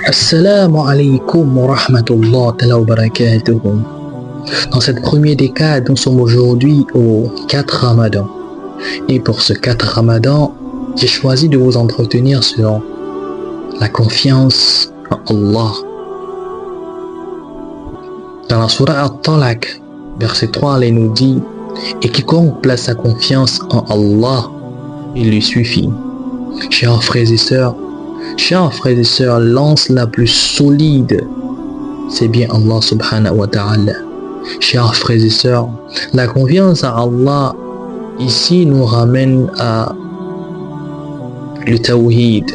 Assalamu alaikum wa rahmatullah wa barakatuh. Dans cette première décade, nous sommes aujourd'hui au 4 Ramadan. Et pour ce 4 Ramadan, j'ai choisi de vous entretenir sur la confiance en Allah. Dans la surah At-Talaq, verset 3, Allah nous dit: et quiconque place sa confiance en Allah, il lui suffit. Chers frères et sœurs, l'anse la plus solide, c'est bien Allah subhanahu wa ta'ala. Chers frères et sœurs, la confiance à Allah ici nous ramène à le tawhid.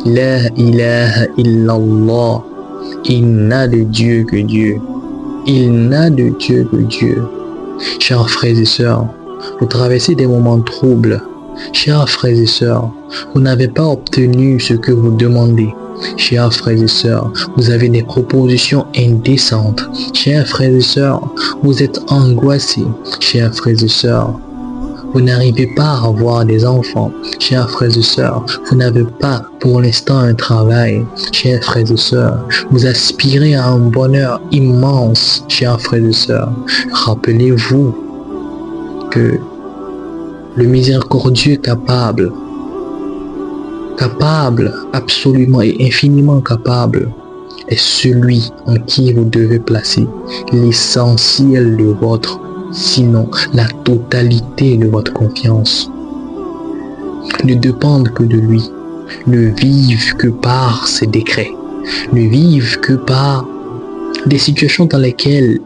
La ilaha illallah. Il n'a de Dieu que Dieu. Il n'a de Dieu que Dieu. Chers frères et sœurs, vous traversez des moments troubles. Chers frères et sœurs, vous n'avez pas obtenu ce que vous demandez. Chers frères et sœurs, vous avez des propositions indécentes. Chers frères et sœurs, vous êtes angoissés. Chers frères et sœurs, vous n'arrivez pas à avoir des enfants. Chers frères et sœurs, vous n'avez pas pour l'instant un travail. Chers frères et sœurs, vous aspirez à un bonheur immense. Chers frères et sœurs, rappelez-vous que le miséricordieux capable, absolument et infiniment capable, est celui en qui vous devez placer l'essentiel de votre, sinon la totalité de votre confiance. Ne dépendre que de lui, ne vivre que par ses décrets, ne vivre que par des situations dans lesquelles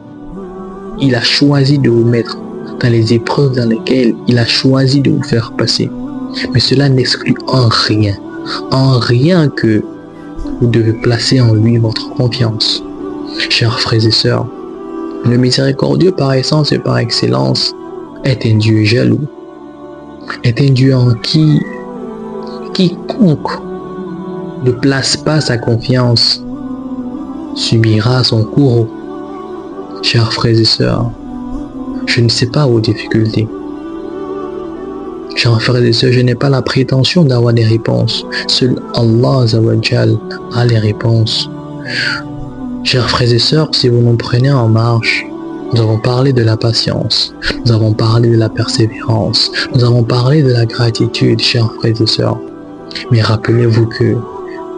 il a choisi de vous mettre, dans les épreuves dans lesquelles il a choisi de vous faire passer. Mais cela n'exclut en rien que vous devez placer en lui votre confiance. Chers frères et sœurs, le miséricordieux par essence et par excellence est un Dieu jaloux, est un Dieu en qui quiconque ne place pas sa confiance subira son courroux. Chers frères et sœurs, je ne sais pas vos difficultés. Chers frères et sœurs, je n'ai pas la prétention d'avoir des réponses. Seul Allah Azawajal a les réponses. Chers frères et sœurs, si vous nous prenez en marche, nous avons parlé de la patience, nous avons parlé de la persévérance, nous avons parlé de la gratitude, chers frères et sœurs. Mais rappelez-vous que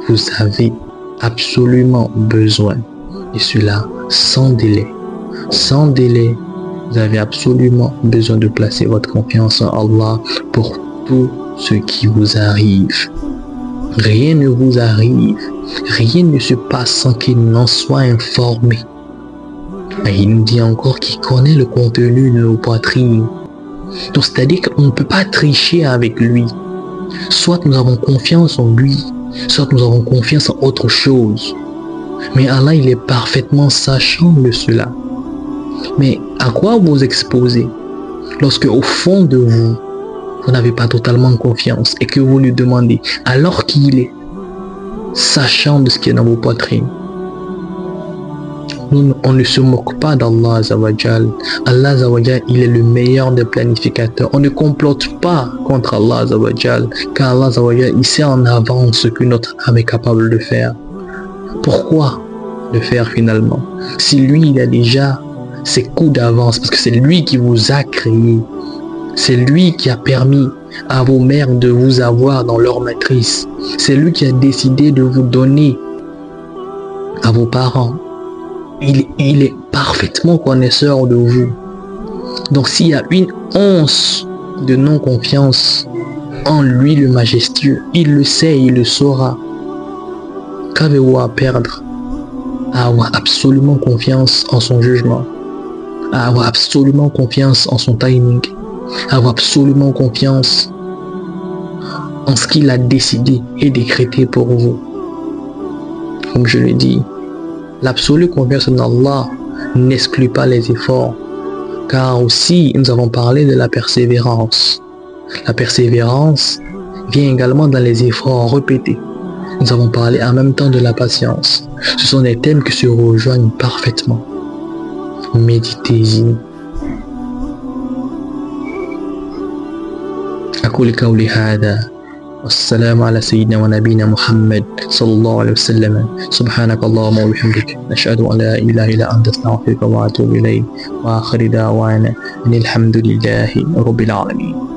vous avez absolument besoin de cela sans délai. Sans délai, vous avez absolument besoin de placer votre confiance en Allah pour tout ce qui vous arrive. Rien ne vous arrive, rien ne se passe sans qu'il n'en soit informé. Et il nous dit encore qu'il connaît le contenu de nos poitrines. Donc c'est-à-dire qu'on ne peut pas tricher avec lui. Soit nous avons confiance en lui, soit nous avons confiance en autre chose. Mais Allah, il est parfaitement sachant de cela. Mais à quoi vous exposez lorsque au fond de vous, vous n'avez pas totalement confiance et que vous lui demandez alors qu'il est sachant de ce qui est dans vos poitrines? Nous, on ne se moque pas d'Allah Azawajal. Allah Azawajal, il est le meilleur des planificateurs. On ne complote pas contre Allah Azawajal, car Allah Azawajal, il sait en avance ce que notre âme est capable de faire. Pourquoi le faire finalement? Si lui, il a déjà ses coups d'avance, parce que c'est lui qui vous a créé. C'est lui qui a permis à vos mères de vous avoir dans leur matrice. C'est lui qui a décidé de vous donner à vos parents. Il est parfaitement connaisseur de vous. Donc s'il y a une once de non-confiance en lui le majestueux, il le sait, il le saura. Qu'avez-vous à perdre? À avoir absolument confiance en son jugement, à avoir absolument confiance en son timing, à avoir absolument confiance en ce qu'il a décidé et décrété pour vous. Comme je l'ai dit, l'absolue confiance en Allah n'exclut pas les efforts, car aussi nous avons parlé de la persévérance. La persévérance vient également dans les efforts répétés. Nous avons parlé en même temps de la patience. Ce sont des thèmes qui se rejoignent parfaitement. Méditez-y. أقول قولي هذا والسلام على سيدنا ونبينا محمد صلى الله عليه وسلم. سبحانك اللهم وبحمدك نشهد أن لا إله إلا أنت أستغفرك وأتوب إليك وآخر دعوانا أن الحمد لله رب العالمين.